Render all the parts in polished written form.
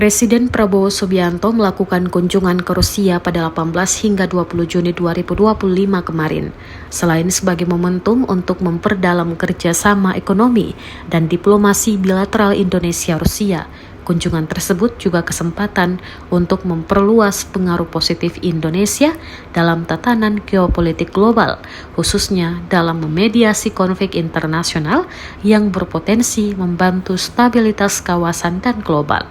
Presiden Prabowo Subianto melakukan kunjungan ke Rusia pada 18 hingga 20 Juni 2025 kemarin. Selain sebagai momentum untuk memperdalam kerjasama ekonomi dan diplomasi bilateral Indonesia-Rusia, kunjungan tersebut juga kesempatan untuk memperluas pengaruh positif Indonesia dalam tatanan geopolitik global, khususnya dalam memediasi konflik internasional yang berpotensi membantu stabilitas kawasan dan global.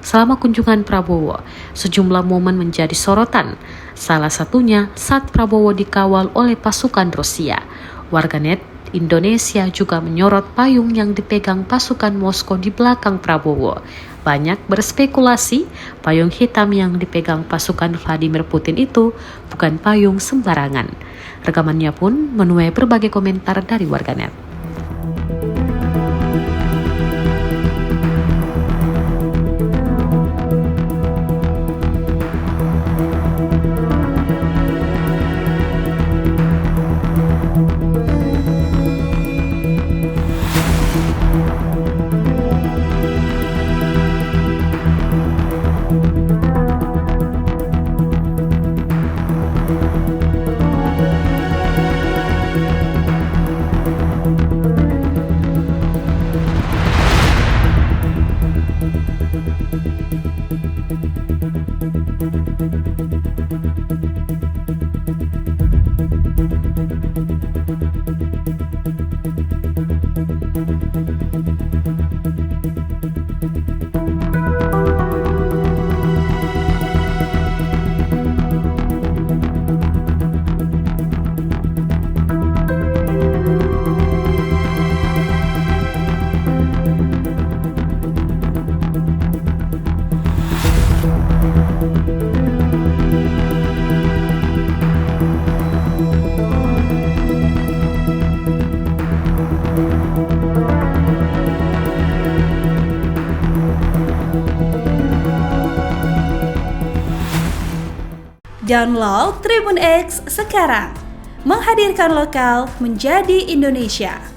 Selama kunjungan Prabowo, sejumlah momen menjadi sorotan. Salah satunya saat Prabowo dikawal oleh pasukan Rusia. Warganet Indonesia juga menyorot payung yang dipegang pasukan Moskow di belakang Prabowo. Banyak berspekulasi payung hitam yang dipegang pasukan Vladimir Putin itu bukan payung sembarangan. Rekamannya pun menuai berbagai komentar dari warganet. Download Tribun X sekarang, menghadirkan lokal menjadi Indonesia.